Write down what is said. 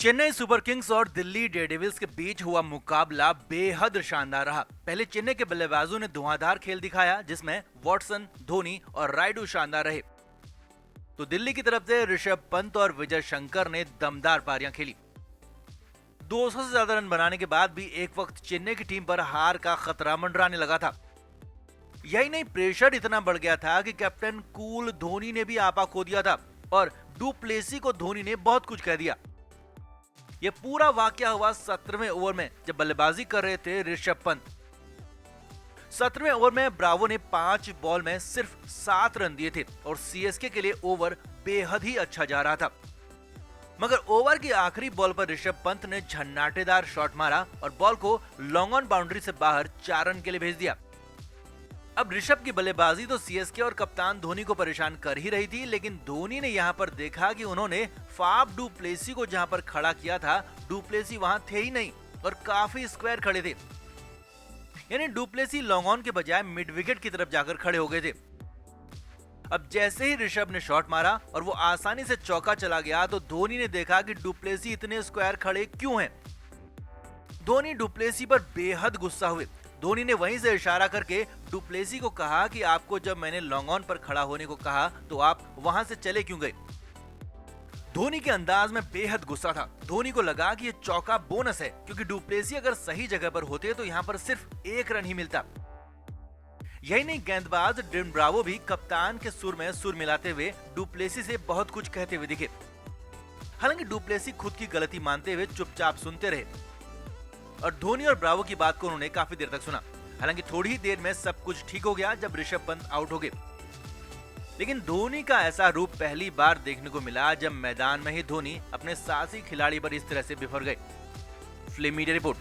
Chennai super Kings और Delhi Daredevils के बीच हुआ मुकाबला बेहद शानदार रहा। पहले चेन्नई के बल्लेबाजों ने धुआंधार खेल दिखाया, जिसमें वॉटसन, धोनी और रायडू शानदार रहे। तो दिल्ली की तरफ से ऋषभ पंत और विजय शंकर ने दमदार पारियां खेली। 200 से ज्यादा रन बनाने के बाद भी एक वक्त चेन्नई की टीम पर हार का खतरा मंडराने लगा था। यही नहीं, प्रेशर इतना बढ़ गया था कि कैप्टन कूल धोनी ने भी आपा खो दिया था और डू प्लेसी को धोनी ने बहुत कुछ कह दिया। यह पूरा वाकया हुआ 17वें ओवर में, जब बल्लेबाजी कर रहे थे ऋषभ पंत। 17वें ओवर में ब्रावो ने 5 बॉल में सिर्फ 7 रन दिए थे और सीएसके के लिए ओवर बेहद ही अच्छा जा रहा था। मगर ओवर की आखिरी बॉल पर ऋषभ पंत ने झन्नाटेदार शॉट मारा और बॉल को लॉन्ग ऑन बाउंड्री से बाहर 4 रन के लिए भेज दिया। अब ऋषभ की बल्लेबाजी तो सीएसके और कप्तान धोनी को परेशान कर ही रही थी, लेकिन धोनी ने यहां पर देखा कि उन्होंने फाफ डू प्लेसी को जहां पर खड़ा किया था, डू प्लेसी वहां थे ही नहीं और काफी स्क्वायर खड़े थे। यानी डू प्लेसी लॉन्ग ऑन के बजाय मिड विकेट की तरफ जाकर खड़े हो गए थे। अब जैसे ही ऋषभ ने शॉट मारा और वो आसानी से चौका चला गया, तो धोनी ने देखा कि डू प्लेसी इतने स्क्वायर खड़े क्यों हैं। धोनी डू प्लेसी पर बेहद गुस्सा हुए। धोनी ने वहीं से इशारा करके डू प्लेसी को कहा कि आपको जब मैंने लॉन्ग ऑन पर खड़ा होने को कहा तो आप वहां से चले क्यों गए। धोनी के अंदाज में बेहद गुस्सा था। धोनी को लगा कि ये चौका बोनस है, क्योंकि डू प्लेसी अगर सही जगह पर होते तो यहां पर सिर्फ 1 रन ही मिलता। यही नहीं, गेंदबाज डेन ब्रावो भी कप्तान के सुर में सुर मिलाते हुए डू प्लेसी से बहुत कुछ कहते हुए दिखे। हालांकि डू प्लेसी खुद की गलती मानते हुए चुपचाप सुनते रहे और धोनी और ब्रावो की बात को उन्होंने काफी देर तक सुना। हालांकि थोड़ी ही देर में सब कुछ ठीक हो गया जब ऋषभ पंत आउट हो गए। लेकिन धोनी का ऐसा रूप पहली बार देखने को मिला जब मैदान में ही धोनी अपने साथी खिलाड़ी पर इस तरह से बिफर गए। फिल्मी मीडिया रिपोर्ट।